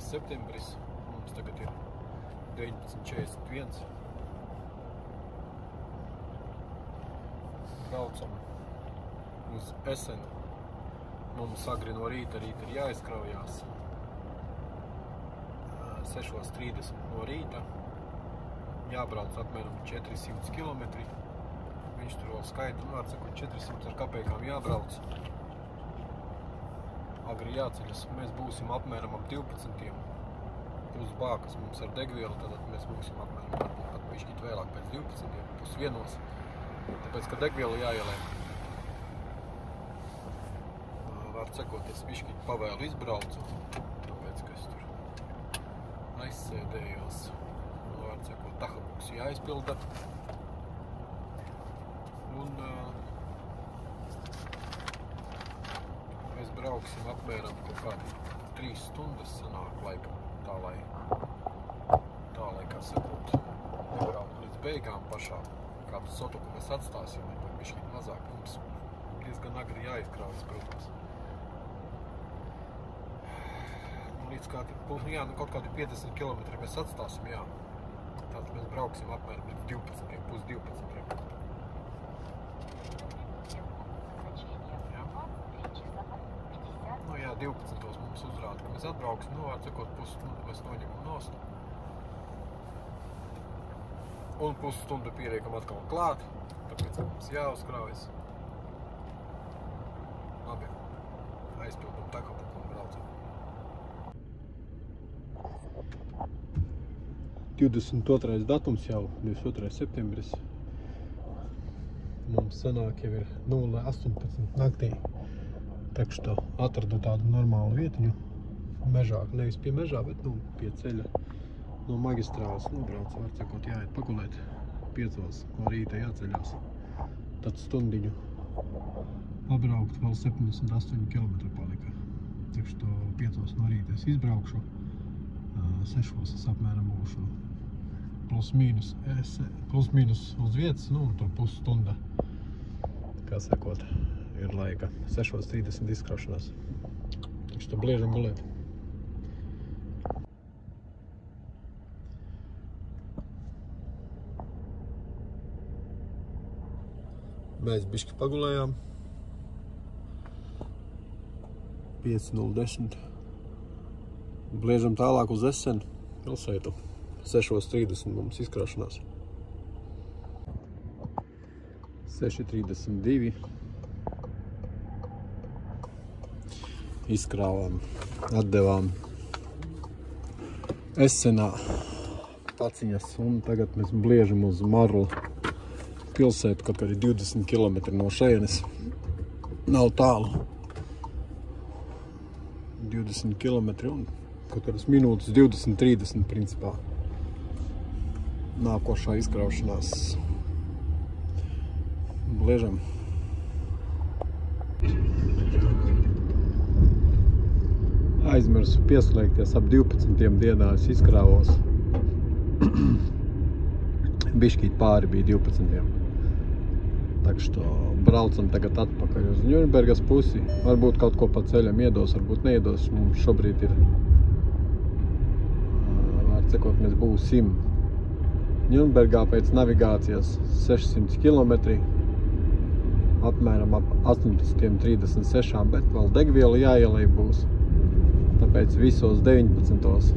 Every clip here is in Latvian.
septembris, mums tagad ir 19:41. Braucam uz Esenu. Mums agri no rīta ir jāizkraujās 6:30 no rīta. Jābrauc apmēram 400 km. Viņš tur vēl skaita, var sakot, 400 ar kapekām jābrauc. Agri jāceļas. Mēs būsim apmēram ap 12. Uz bākas mums ar degvielu, tad mēs būsim apmēram pat bišķīt vēlāk pēc 12. Pusvienos. Tāpēc, ka degvielu jāielēm. Var sakot, es bišķīt pavēlu izbraucu. Tāpēc, ka es tur aizsēdējos. Var sakot, tahabuks jāizpilda. Un mēs brauksim apmēram kaut kādi 3 stundas sanāk laikam. Tā lai, kā sakot, nebraukt līdz beigām pašām. Kādu sotuku mēs atstāsim, vai bišķīt mazāk. Mums diezgan agri jāizkraujas, protams. Līdz kādi, kaut kādi 50 km mēs atstāsim, jā. Tātad mēs brauksim apmēram līdz 12, pus 12. Nu jā, 12. mums uzrāda, ka mēs atbrauksim, var sakot, pusstundu mēs noņemam nost. Un pusstundu pieriekam atkal klāt, tāpēc mums jāuzkraujas. Labi, aizpildam tahabuku un braucam. 22. datums jau, 22. septembris. Mums sanāk jau ir 0:18 naktī. Tak što atradu tādu normālu vietiņu mežā, nevis pie mežā, bet pie ceļa. No magistrāles nobrauc, var sakot, jāiet pagulēt 5 no rīta jāceļās. Tad stundiņu pabraukt, vēl 78 km palika. Tak što 5 no rīta es izbraukšu, 6 es apmēram būšu plus mīnus uz vietas, un tur pusstunda, kā sakot, ir laika. 6:30 izkraušanās. Tak što bliežam gulēt. Mēs bišķi pagulējām. 5:10. Bliežam tālāk uz Esenu pilsētu. 6:30 mums izkraušanās. 6:32. Izkrāvām, atdevām Esenā paciņas un tagad mēs bliežam uz Marlu pilsētu, kaut kādi 20 km no šeienes. Nav tālu. 20 km un kaut kādas minūtes 20-30 principā. Nākošā izkraušanās. Bliežam. Aizmirsu pieslēgties ap 12 dienā es izkrāvos. Bišķīt pāri bija 12. Tak što braucam tagad atpakaļ uz Ņurnbergas pusi. Varbūt kaut ko pa ceļam iedos, varbūt neiedos. Mums šobrīd ir, var sakot, mēs būsim Ņurnbergā pēc navigācijas 600 km. Apmēram ap 18:36, bet vēl degvielu jāielej būs. Tāpēc visos 19.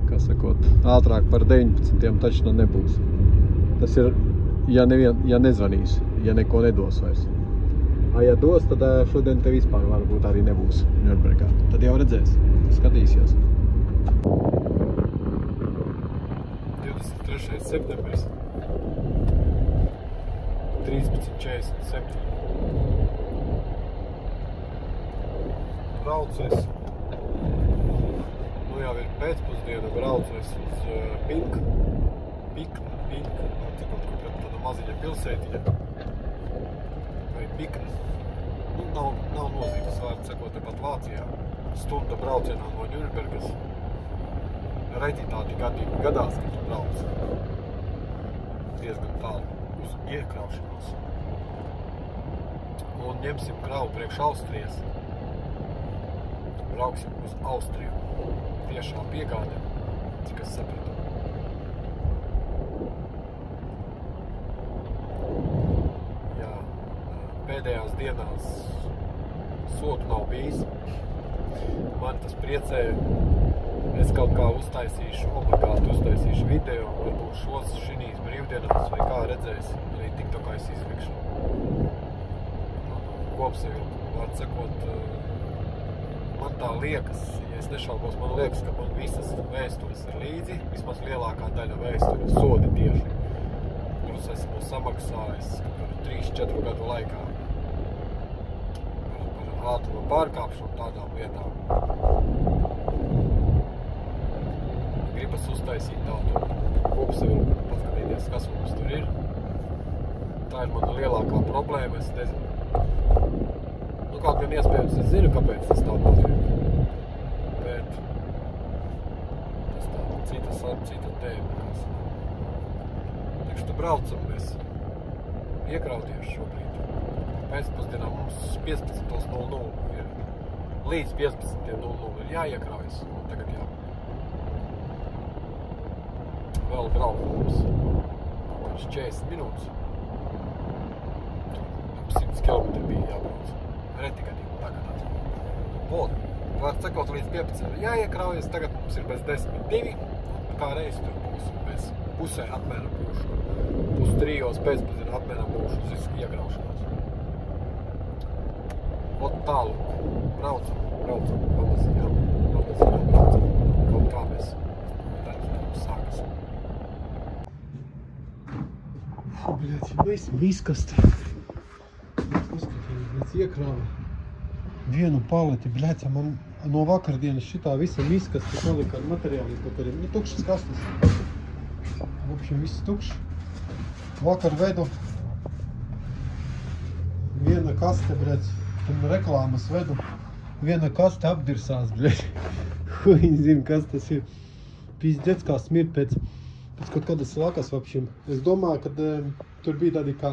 Kā sakot, ātrāk par 19. taču nebūs. Tas ir, ja nezvanīs, ja neko nedos vairs. Ja dos, tad šodien te vispār varbūt arī nebūs Ņurnbergā. Tad jau redzēs, skatīsies. 23. septembris. 13:47. Braucies. Nu jau ir pēcpusdiena, braucies uz Piknu, tāda maziņa pilsētiņa. Vai Pikna. Nu, nav nozīmes vārds, sakot, tepat Vācijā. Stunda braucienā no Ņurnbergas. Reti tādi gadījumi gadās, ka tu brauc diezgan tālu uz iekraušanos. Un ņemsim kravu priekš Austrijas. brauksim uz Austriju. Tiešā piegāde, cik es sapratu. Jā, pēdējās dienās sotu nav bijis. Man tas priecē. Es kaut kā uztaisīšu video, varbūt šīs brīvdienās vai kā redzēs, arī TikTokā es izlikšu. Kopsavilku, var sakot, man tā liekas, ja es nešaubos, man liekas, ka man visas vēstules ir līdzi, vismaz lielākā daļa vēstuļu sodi tieši, kurus esmu samaksājis 3-4 gadu laikā par ātruma pārkāpšanu tādām lietām. Gribas uztaisīt tādu kopsavilku, paskatīties, kas mums tur ir. Tā ir mana lielākā problēma, es nezinu. Nu, kaut gan iespējams, es zinu, kāpēc tas tā notiek. Bet tas tā cita tēma. Tekšu, braucam mēs iekrauties šobrīd. Pēcpusdienā mums 15:00 ir. Līdz 15:00 ir jāiekraujas. Un tagad jā. Vēl braukt mums 40 minūtes. 100 km bija jābrauc. Reti gadījumi tagadās. Un, var sakot, līdz 15 jāiekraujas, tagad mums ir bez 10:02. Kā reiz tur būsim bez pusē apmēram būšu. 2:03 pēcpusdienā apmēram būšu uz iekraušanās. Ot tālāk. Braucam, pamaziņām braucam. Kaut kā mēs darbs sākas. Bļaļ, mēs miskasti. Mēs iekrāva vienu paleti, bļaļ, man no vakardienas šitā visa miskasti palika ar materiāliem kaut kādiem. Nu, tukšas kastes. Vopšiem viss tukšs. Vakar vedu viena kaste, bļaļ, un reklāmas vedu. Viena kaste apdirsās, bļaļ. Viņi zina, kas tas ir. Pīzdec, kā smirt pēc kaut kādas lakas vapšiem. Es domāju, ka tur bija tādi kā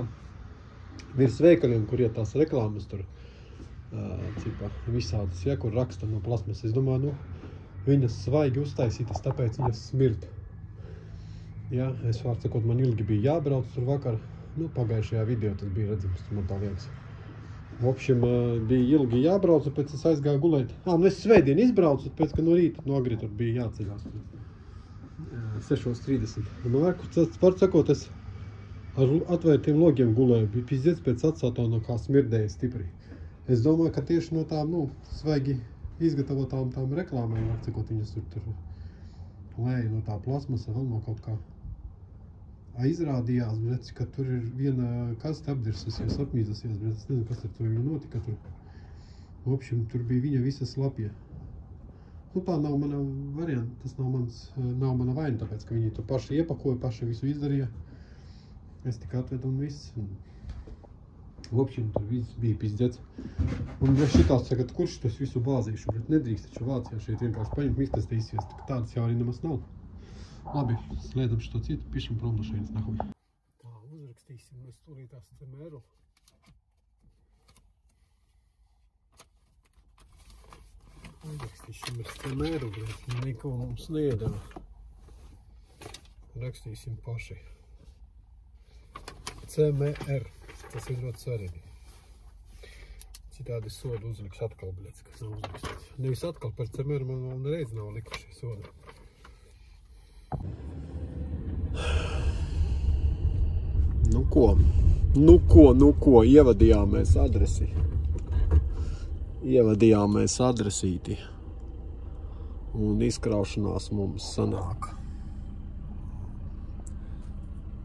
virs veikaliem, kur iet tās reklāmas tur. Cipa, visādas, ja, kur raksta no plasmas. Es domāju, nu, viņas svaigi uztaisītas, tāpēc viņas smirt. Ja, es varu sakot, man ilgi bija jābrauc tur vakar. Nu, pagājušajā video tas bija redzams, man tā liekas. Vopšiem bija ilgi jābrauc, un pēc es aizgāju gulēt. Nu es svētdien izbraucu, pēc ka no rīta, no agri tur bija jāceļās. 6:30. Nu, var sakot, es ar atvērtiem logiem gulēju, bija pizdiec pēc atsātā no kā smirdēja stipri. Es domāju, ka tieši no tām, nu, svaigi izgatavotām tām reklāmēm, var sakot, viņas tur lēja no tā plasmasa, vēl no kaut kā. Izrādījās, bet, ka tur ir viena kaste apdirsusies, apmīzasies, bet es nezinu, kas ar to viņa notika tur. Vopšiem, tur bija viņa visa slapja. Nu, tā nav mana varianta, tas nav mana vaina, tāpēc, ka viņi to paši iepakoja, paši visu izdarīja. Es tikai atvedu un viss. Vopšiem, tur viss bija pizdec. Un ja šitās tagad, kurš tas visu bāzīšu, bet nedrīkst taču Vācijā šeit vienkārši paņemt miskastē izsviest, tādas jau arī nemaz nav. Labi, slēdzam šo citu, pišam prom no šeit nahuj. Tā, uzrakstīsim mēs tūlītās CMR-u. Uzrakstīsim ar CMR-u, bet neko mums neiedeva. Rakstīsim paši. CMR, tas ir ļoti svarīgi. Citādi sodu uzliks atkal, bļēc, kas nav uzrakstīts. Nevis atkal par CMR man vēl nereiz nav likuši sodu. Nu ko, ievadījām mēs adresīti. Un izkraušanās mums sanāk.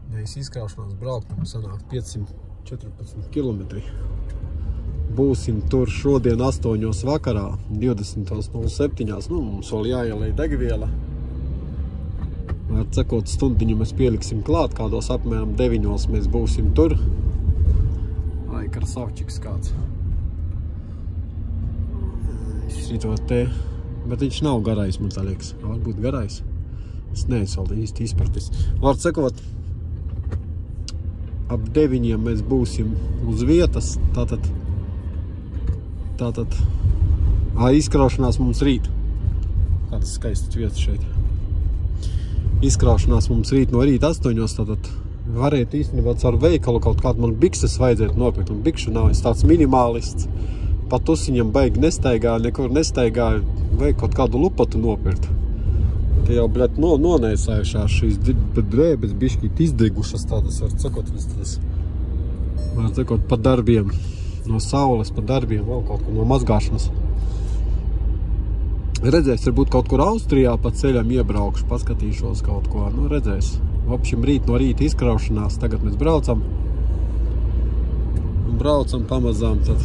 Nevis izkraušanās braukt mums sanāk 514 kilometri. Būsim tur šodien 8 vakarā, 20:07. Nu, mums vēl jāielej degviela. Var sakot, stundiņu mēs pieliksim klāt, kādos apmēram 9 mēs būsim tur. Ai, krasavčiks kāds. Šito te, bet viņš nav garais, man tā liekas. Varbūt garais. Es neesmu vēl īsti izpratis. Var sakot, ap 9 mēs būsim uz vietas, tātad Izkraušanās mums rīt. Kādas skaistas vietas šeit. Izkraušanās mums rīt no rīta 8. Tātad varētu īstenībā caur veikalu kaut kādu man bikses vajadzētu nopirkt. Un bikšu nav, es tāds minimālists. Pat usiņam baigi nestaigāju, nekur nestaigāju. Vajag kaut kādu lupatu nopirkt. Te jau, bļat, nonēsājušās šīs drēbes bišķīt izdegušas tādas, var sakot, pa darbiem. No saules, pa darbiem, vēl kaut ko no mazgāšanas. Redzēs, varbūt kaut kur Austrijā pa ceļam iebraukšu, paskatīšos kaut ko, nu redzēs. Vopšim rīt no rīta izkraušanās, tagad mēs braucam. Un braucam pamazām, tad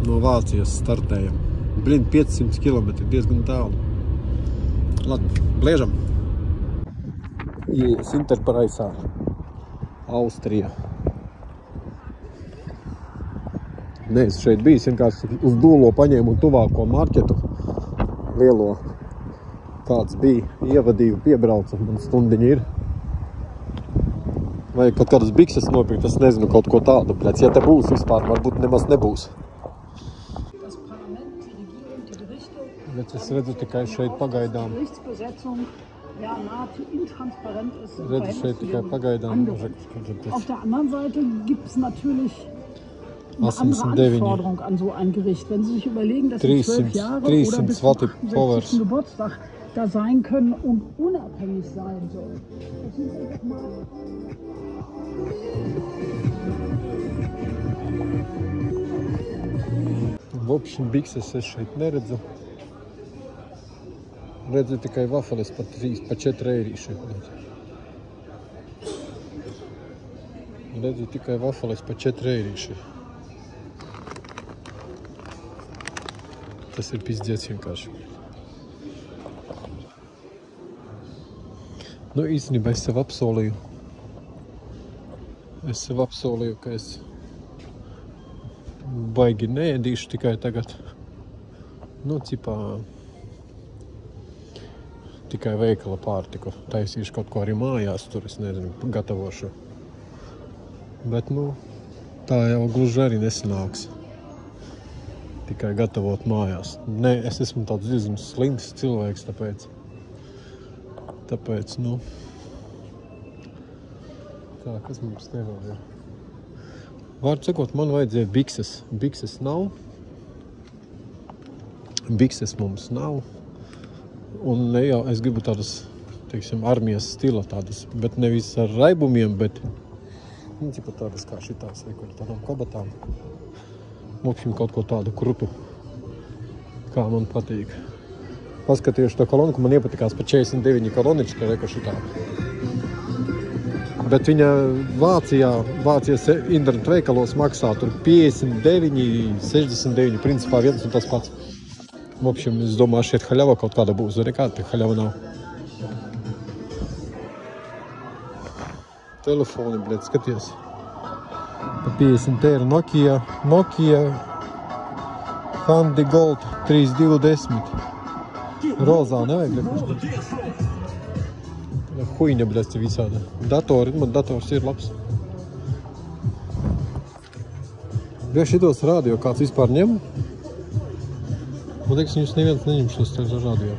no Vācijas startējam. Blin, 500 km, diezgan tālu. Labi, bliežam. Ies Interpreisā, Austrija. Nē, es šeit bijis, vienkārši uz dūlo paņēmu un tuvāko marketu. Lielo, kāds bija, ievadīju, piebraucu, man stundiņa ir. Vajag kaut kādas bikses nopirkt, es nezinu, kaut ko tādu, plēc. Ja te būs vispār, varbūt nemaz nebūs. Bet es redzu tikai šeit pagaidām. Redzu šeit tikai pagaidām. Auf der anderen Seite gibt es natürlich eine andere Anforderung an so ein Gericht. Wenn Sie sich überlegen, dass Sie 12 Jahre oder bis zum 68. Geburtstag da sein können und unabhängig sein sollen. Das sind einfach mal... Vopšim bikses es šeit neredzu. Redzu tikai vafeles pa 4 eirīši. Redzu tikai vafeles pa 4 eirīši. Tas ir pizdziets vienkārši. Nu, īstenībā es sev apsolīju. Ka es baigi neēdīšu tikai tagad. Nu, cipā tikai veikala pārtiku. Taisīšu kaut ko arī mājās, tur es nezinu, gatavošu. Bet, nu, tā jau gluži arī nesanāks. Tikai gatavot mājās. Nē, es esmu tāds diezgan slims cilvēks, tāpēc, nu, tā, kas mums te vēl ir? Vārdu sakot, man vajadzēja bikses. Bikses nav. Bikses mums nav. Un ne jau, es gribu tādas, teiksim, armijas stila tādas, bet nevis ar raibumiem, bet, nu, tipa tādas kā šitās, vai kaut tādām kabatām. Mopšim kaut ko tādu krutu, kā man patīk. Paskatiešu to kolonu, man iepatikās pa 49 kolonička, reka šitā. Bet viņa Vācijas internetu veikalos maksā tur 59, 69, principā viens un tas pats. Mopšim, es domāju, šeit haļava kaut kāda būs, vai nekāda te haļava nav. Telefoni, bļet, skaties. Pa 50 eiro Nokia Handy Gold 3210. Rozā nevajag liekuši. Huiņa, bļet, visāda. Man dators ir labs. Bļet, šitos radio kāds vispār ņem? Man liekas, viņus neviens neņem šos te radio.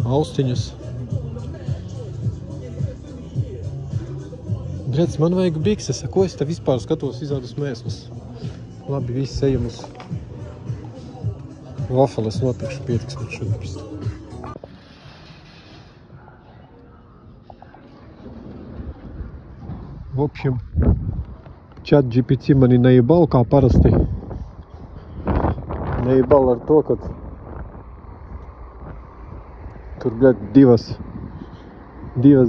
Austiņas. Bļets, man vajag bikses, ko es te vispār skatos izādus mēslus. Labi, visi ejam uz vafeles nopirkšu, pietiks man šodien. Vopšim, ChatGPT mani neibal kā parasti. Neibal ar to, ka tur, bļet, divas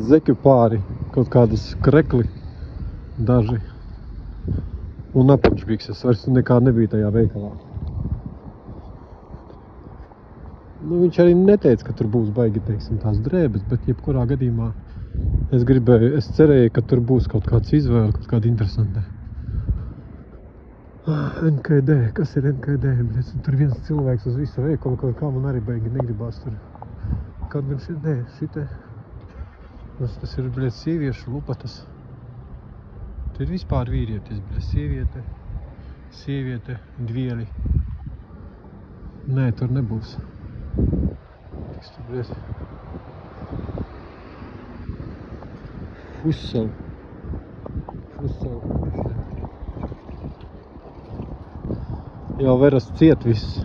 zeķu pāri, kaut kādas krekli, daži. Un apakšbikses, vairs nekā nebija tajā veikalā. Nu, viņš arī neteica, ka tur būs baigi, teiksim, tās drēbes, bet jebkurā gadījumā es cerēju, ka tur būs kaut kāds izvēle, kaut kāda interesanta. NKD, kas ir NKD? Tur viens cilvēks uz visu veikalu, kā man arī baigi negribās tur. Kad gan šitie. Tas ir, bļet, sieviešu lupatas. Te ir vispār vīrietis, bļet, sieviete, dvieli. Nē, tur nebūs. Tiks tur bries. Fussel. Jau veras ciet viss.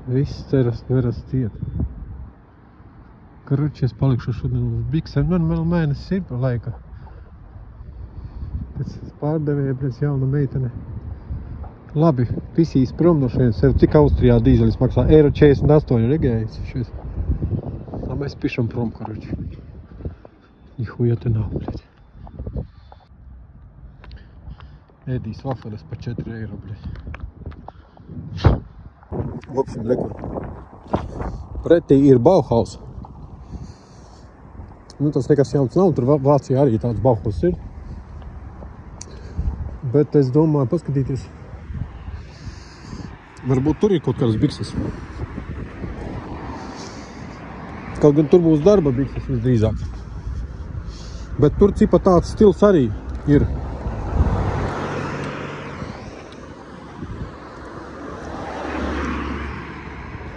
Viss ceras veras ciet. Karuči, es palikšu šodien uz biksēm. Man vēl mēnesis ir pa laika. Pēc pārdevēja, pēc jauna meitene. Labi, pisīs prom no šeit. Sev cik Austrijā dīzelis maksā? €48 regējis. Tā mēs pišam prom, karuči. Nihuja te nav, bļet. Ēdīs vafeles pa €4, bļet. Lopšim, rekur. Pretī ir Bauhaus. Nu, tas nekas jauns nav, tur Vācijā arī tāds Bauhaus ir. Bet es domāju paskatīties. Varbūt tur ir kaut kādas bikses. Kaut gan tur būs darba bikses visdrīzāk. Bet tur cipa tāds stils arī ir.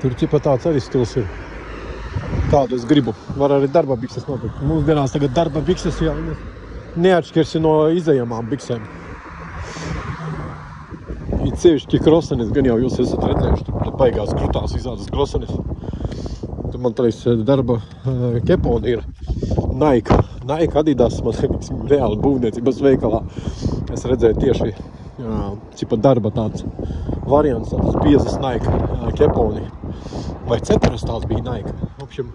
Tur cipa tāds arī stils ir. Tādu es gribu. Var arī darba bikses nopirkt. Mūsdienās tagad darba bikses jau neatšķirsi no izejamām biksēm. Ir sevišķi krosenis, gan jau jūs esat redzējuši, tur baigās krutās visādas krosenis. Tur man teiks darba keponi ir Nike, Adidas, man reāli būvniecības veikalā. Es redzēju tieši cipa darba tāds variants, tāds biezas Nike keponi. Vai ceteras tāds bija Nike. Apšiem,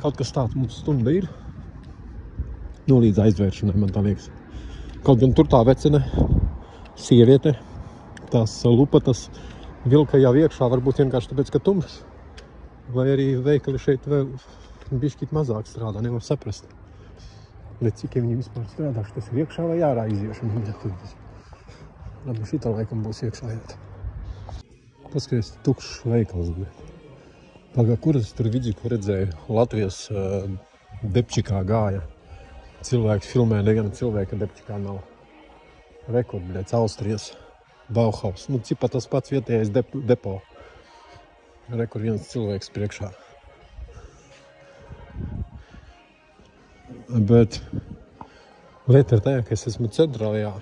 kaut kas tāds mums stunda ir. Nu, līdz aizvēršanai, man tā liekas. Kaut gan tur tā vecene, sieviete, tās lupatas vilka jau iekšā, varbūt vienkārši tāpēc, ka tumšs. Vai arī veikali šeit vēl bišķīt mazāk strādā, nevar saprast. Bet cik viņi vispār strādā, tas ir iekšā vai ārā iziešana. Labi, šitā laikam būs iekšā jāt. Paskaties, tukšs veikals. Pagā, kuras tur vidzīku redzēju, Latvijas Debčikā gāja. Cilvēks filmē, neviena cilvēka Debčikā nav. Rekord, bļēc, Austrijas Bauhaus. Nu, cipa tas pats vietējais depo. Rekord viens cilvēks priekšā. Bet lieta ir tajā, ka es esmu centrālajā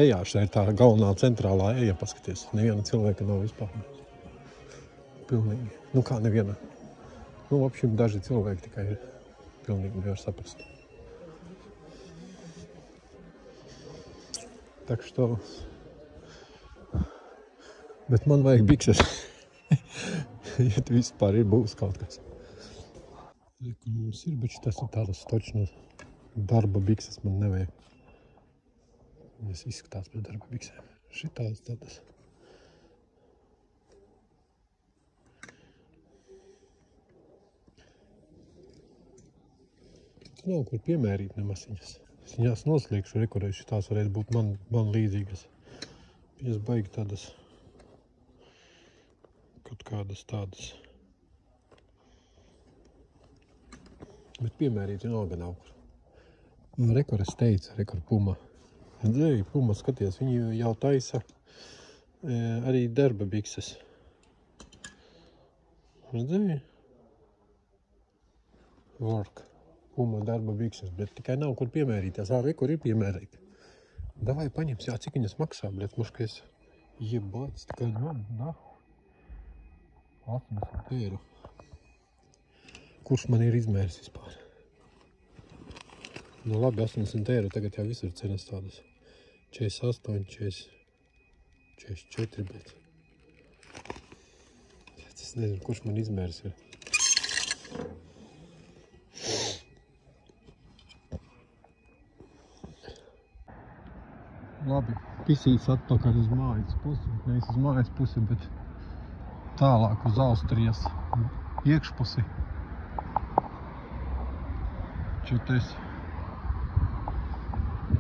ejā. Šeit ir tā galvenā centrālā eja, paskaties. Neviena cilvēka nav vispār. Pilnīgi. Nu kā neviena. Nu, apšim daži cilvēki tikai ir. Pilnīgi nevar saprast. Tak što. Bet man vajag bikses. Ja tu vispār ir būs kaut kas. Mums ir, bet tas ir tādas točnas darba bikses man nevajag. Es izskatās pēc darba biksēm. Šitās tādas. Tu nav kur piemērīt nemaz viņas. Es viņās noslīgšu rekurējuši, tās varētu būt man līdzīgas. Viņas baigi tādas, kaut kādas tādas. Bet piemērīt vienalga nav kur. Rekur es teicu, rekur Puma. Redzēju, Puma, skaties, viņi jau taisa arī darba bikses. Redzēju? Work. Puma darba bikses, bet tikai nav kur piemērīties. Rekur ir piemērīt. Davai paņems, jā, cik viņas maksā, bļet, muškais. Jebāts, tikai nav. 80 €. Kurš man ir izmērs vispār? Nu labi, 80 €, tagad jau visur cenas tādas. 48, 44, bet. Es nezinu, kurš man izmērs ir. Labi, pisīs atpakaļ uz mājas pusi. Nevis uz mājas pusi, bet tālāk uz Austrijas iekšpusi. Čuties.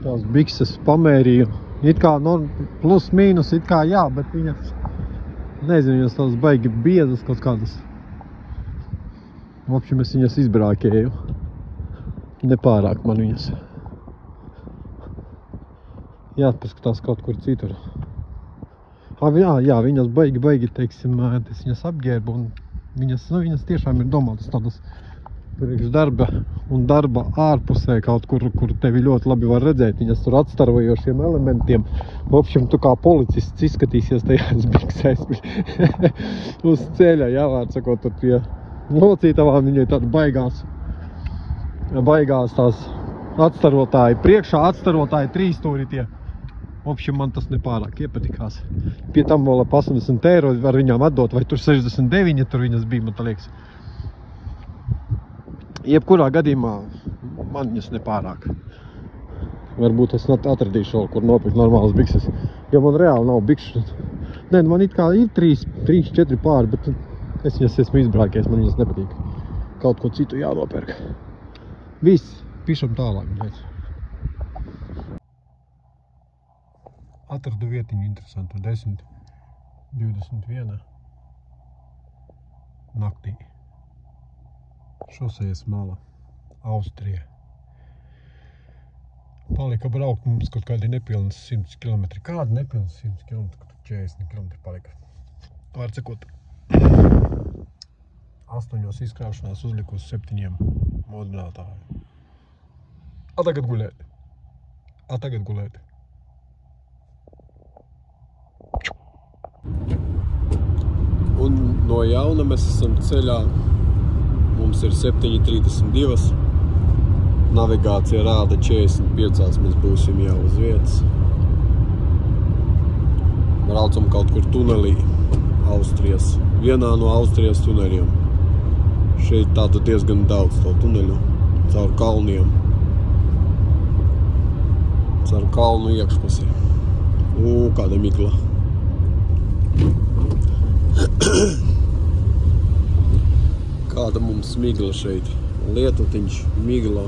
Tās bikses pamērīju. It kā plus mīnus, it kā jā, bet viņas, nezinu, viņas tās baigi biezas kaut kādas. Vapšim es viņas izbrākēju. Nepārāk man viņas. Jāpaskatās kaut kur citur. Jā, viņas baigi, teiksim, es viņas apģērbu, un viņas tiešām ir domātas tādas priekš darba un darba ārpusē kaut kur tevi ļoti labi var redzēt. Viņas tur atstarojošiem elementiem. Opšiem, tu kā policists izskatīsies tajās biksēs uz ceļa, jā, vārdsakot, tur pie locītavām viņai tāda baigās tās atstarotāji, priekšā atstarotāji trīstūri tie. Opšiem, man tas nepārāk iepatikās. Pie tam vēl ap 80 eiro var viņām atdot, vai tur 69, tur viņas bija, man tā liekas. Jebkurā gadījumā man viņas nepārāk. Varbūt es atradīšu vēl, kur nopirkt normālas bikses. Jo man reāli nav bikšu. Nē, man it kā ir 3-4 pāri, bet es viņas esmu izbrākies, man viņas nepatīk. Kaut ko citu jānopērk. Viss, pišam tālāk. Atradu vietiņu interesantu, 10:21 naktī. Šosejas mala, Austrija. Palika braukt mums kaut kādi nepilnas 100 km. Kādi nepilnas 100 km? 40 km palika. Vārdsakot, 8 izkraušanās uzliku uz 7 modinātāju. A tagad gulēt. Un no jauna mēs esam ceļā. Mums ir 7:32. Navigācija rāda 45. Mēs būsim jau uz vietas. Braucam kaut kur tunelī Austrijas. Vienā no Austrijas tuneļiem. Šeit tāda diezgan daudz to tuneļu. Caur kalniem. Caur kalnu iekšpusi. Kāda migla. Kāda mums migla šeit. Lietutiņš, migla.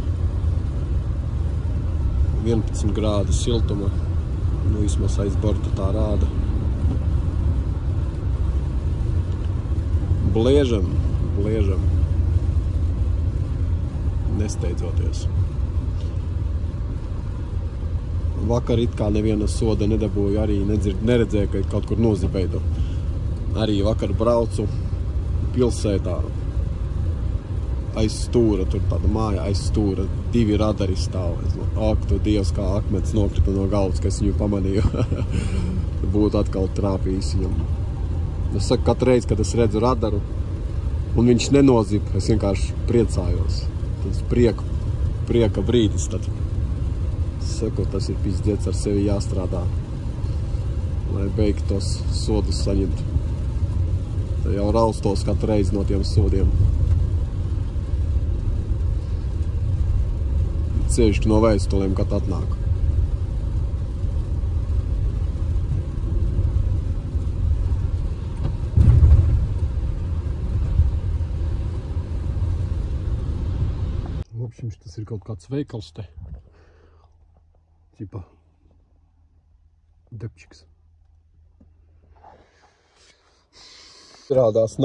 11 grādi siltuma. Vismaz aiz borta tā rāda. Bliežam. Nesteidzoties. Vakar it kā neviena soda nedabūju, arī neredzēju, ka kaut kur nozibeidu. Arī vakar braucu pilsētā. Aiz stūra, tur tāda māja aiz stūra, 2 radari stāv. Ak, tu Dievs, kā akmens nokrita no galvas, ka es viņu pamanīju. Būtu atkal trāpījis viņam. Es saku, katru reizi, kad es redzu radaru, un viņš nenozib, es vienkārši priecājos. Tas prieka brīdis tad. Es saku, tas ir pizdiets, ar sevi jāstrādā, lai beigtu tos sodus saņemt. Tā jau raustos katru reizi no tiem sodiem. Cevišķi no vēstulēm, kad atnāk. Vopšim, tas ir kaut kāds veikals te. Tipa depčiks. Izrādījās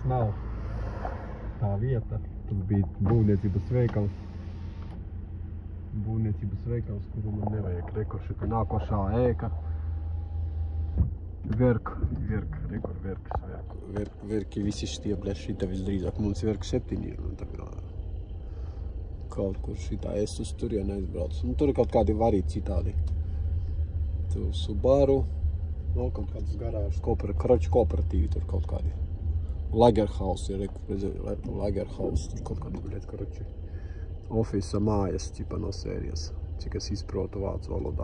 nav tā vieta. Tas bija būvniecības veikals. Kuru man nevajag. Rekur šita nākošā ēka. Verki visi šitie, šita visdrīzāk. Mums verk 7 ir. Kaut kur šitā es uz turienu aizbraucu. Un tur ir kaut kādi varīti citādi. Tur Subaru. Vēl kaut kādas garāžas. Kroču kooperatīvi tur kaut kādi. Lagerhaus ir, Lagerhaus, tur kaut kādi biļeti, karoči, ofisa mājas, tipa no sērijas, cik es izprotu vācu valodā,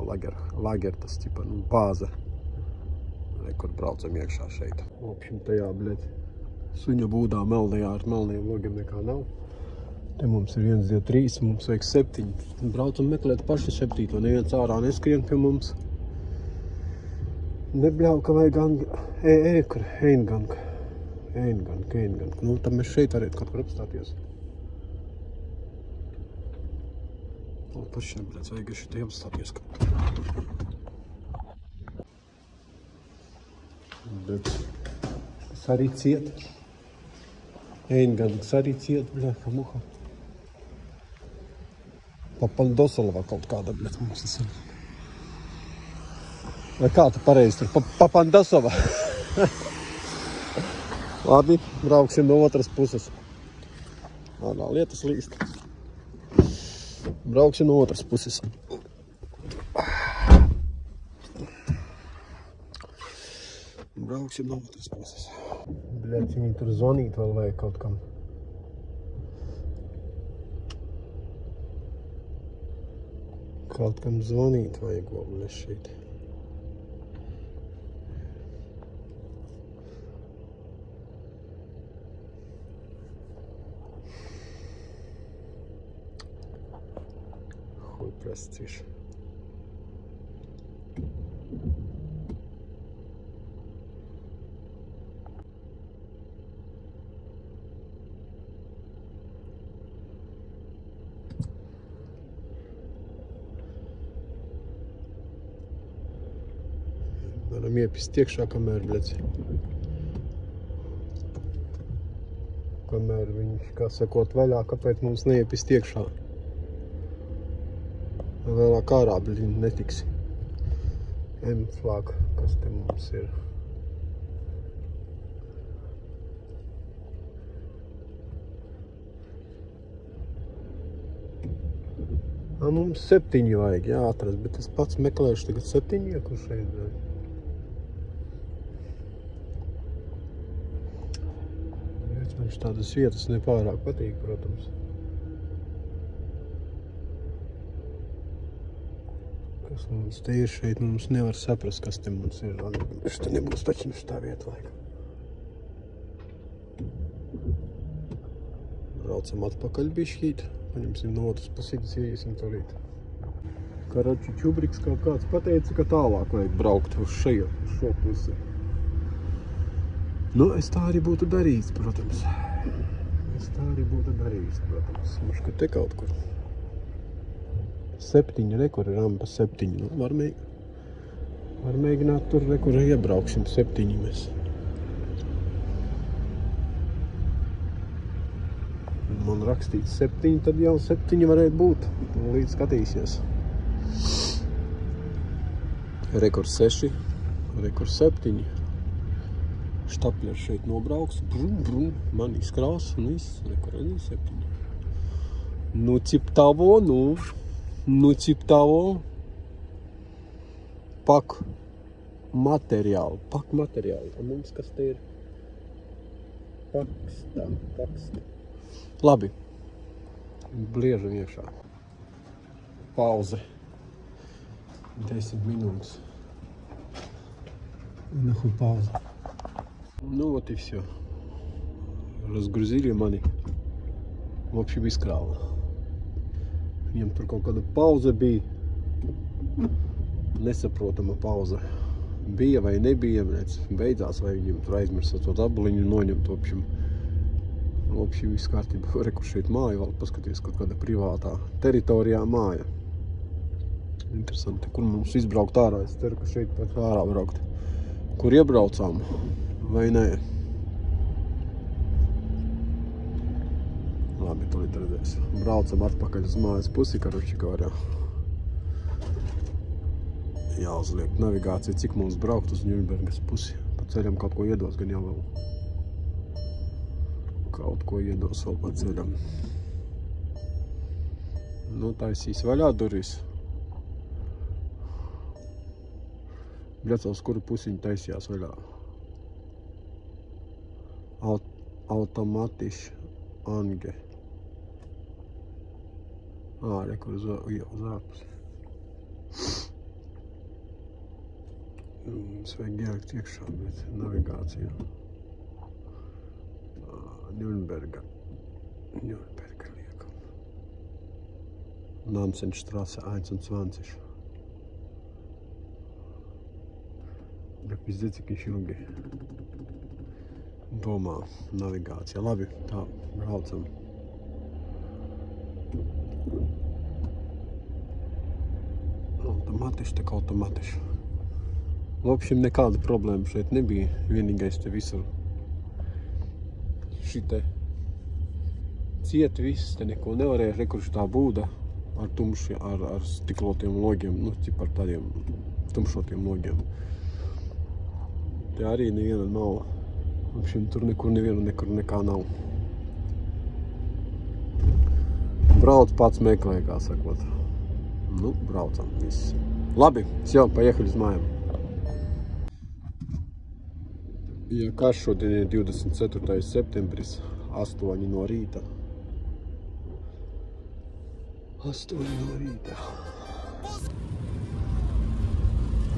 Lager, tas tipa, bāze, kur braucam iekšā šeit. Opšim tajā, biļeti, suņa būdā melnajā ar melniem logiem nekā nav. Te mums ir 1, 2, 3, mums vajag 7. Braucam meklēt paši 7, un neviens ārā neskrien pie mums. Nebļauj, ka vajag kur Eingang. Nu, tad mēs šeit varētu kaut kur apstāties. Paši nebrēc, vajag šeit apstāties. Bet es arī ciet. Eingangs arī ciet, bļāka muha. Pa Pandosalavā kaut kāda, bļāt, mums tas ir. Vai kā tu pareizi tur? Papandasova. Labi, brauksim no otras puses. Ārā lietas līst. Brauksim no otras puses. Brauksim no otras puses. Bļēc, viņi tur zvanīt vēl vajag kaut kam. Kaut kam zvanīt vajag vēl, bļēc, šeit. Хуй простишь. Varam iepist iekšā, kamēr, bļēc. Kamēr viņš, kā sakot, vaļā, kāpēc mums neiepist iekšā. Vēlāk ārā, bļin, netiks. M-flag, kas te mums ir. Mums 7 vajag jāatrast, bet es pats meklēšu tagad 7 ieku šeit. Viņš tādas vietas nepārāk patīk, protams. Kas mums te ir šeit, mums nevar saprast, kas te mums ir. Viņš te nebūs taču tā vieta laika. Braucam atpakaļ bišķīt, paņemsim no otras pusītes, ieiesim tolīt. Karači Čubriks kaut kāds pateica, ka tālāk vajag braukt uz šo pusi. Nu, es tā arī būtu darījis, protams. Mums, ka te kaut kur 7, rekur ir rampa 7. Nu, var mēģināt tur, rekur iebrauksim 7 mēs. Man rakstīts 7, tad jau 7 varētu būt. Līdz skatīsies. Rekur 6, rekur 7. Štapļers šeit nobrauks, brum, man izkrās un viss, rekur arī 7. Nu, cip tavo, pak materiāli. Un mums kas te ir? Paksta. Labi, bliežam iekšā. Pauze. 10 minūtes. Нахуй пауза. Ну вот и все. Разгрузили мани. В общем, изкрала. Viņam tur kaut kāda pauze bija. Nesaprotama pauze. Bija vai nebija, beidzās, vai viņam tur aizmirsa to dabaliņu noņemt. В общем, viss kārtībā. Reku šeit māja, vēl paskaties, kaut kāda privātā teritorijā māja. Interesanti, kur mums izbraukt ārā. Es ceru, ka šeit pat ārā braukt. Kur iebraucām, vai nē? Labi, tūlīt redzēs. Braucam atpakaļ uz mājas pusi, karoči, kā var jāuzliek navigācija, cik mums braukt uz Ņurmbergas pusi. Pa ceļam kaut ko iedos, gan jau vēl. Kaut ko iedos vēl pa ceļam. Nu, taisīs vaļā durvis. Bļac, uz kuru pusiņu taisījās vaļā. Automatisch ange. Rekur uz ārpusi. Mums vajag ielikt iekšā, bet navigācija. Ņurmberga liekam. Nansenstraße 21. Bet pizdiet, cik viņš ilgi domā navigācija. Labi, tā, braucam. Automatiši. В общем, nekāda problēma šeit nebija. Vienīgais te visur šite ciet viss, te neko nevarēja. Rekurši tā būda ar tumši, ar stiklotiem logiem, nu, cip ar tādiem tumšotiem logiem. Te arī neviena nav. Šim tur nekur nekā nav. Brauc pats meklē, kā sakot. Nu, braucam, viss. Labi, jau, paiekhali uz mājām. Ja kas šodien ir 24. septembris, 8 no rīta. 8 no rīta.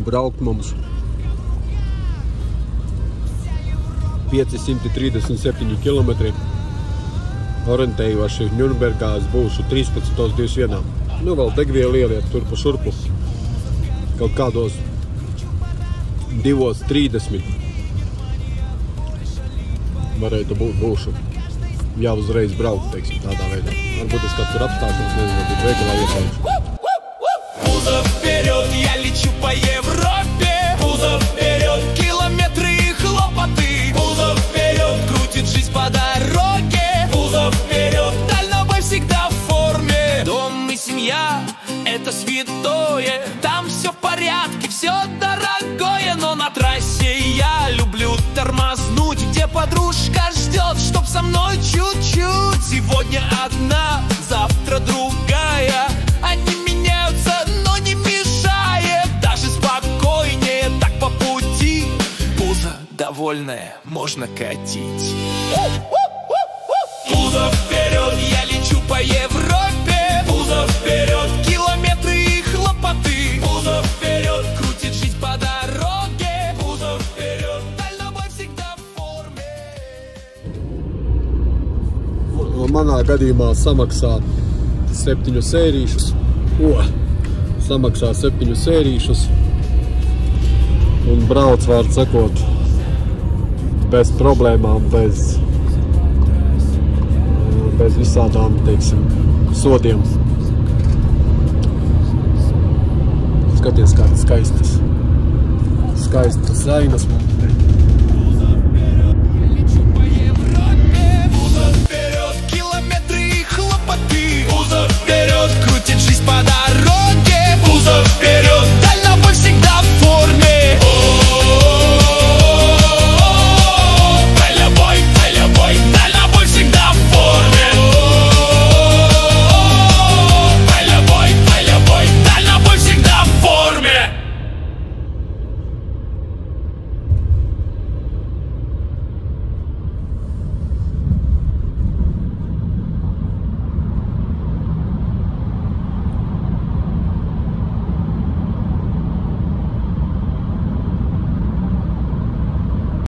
Braukt mums 537 kilometri. Orientējoši Ņurnbergā es būšu 13.21. Nu, vēl degvielu ieliet turpu šurpu. Kaut kādos 2.30. Varētu būt būšu. Jā, uzreiz braukt, teiksim, tādā veidā. Varbūt es kāds tur apstāšos, nezinu, varbūt veikalā iepaušu. Пузо вперед, я лечу по Европе. Пузо вперед, километры и хлопоты. Пузо вперед, крутит жизнь по дороге. Пузо вперед, дальнобой всегда в форме. Дом и семья — это святое. Там все в порядке, все дорогое. Но на трассе я люблю тормознуть, где подружка ждет, чтоб со мной чуть-чуть. Сегодня одна, завтра другая. Они меняются, но не мешает. Даже спокойнее, так по пути. Пузо довольное можно катить. Пузо вперед, я лечу по Европе. Пузо вперед, километры и хлопоты. Пузо вперед, крутит жизнь по дороге. Пузо вперед, дальнобой всегда в форме. Manā gadījumā samaksā 7 sērīšus. Samaksā 7 sērīšus. Un brauc, vārds sakot, bez problēmām, bez visādām, teiksim, sodiem. Skaties, kādas skaistas ainas mums te.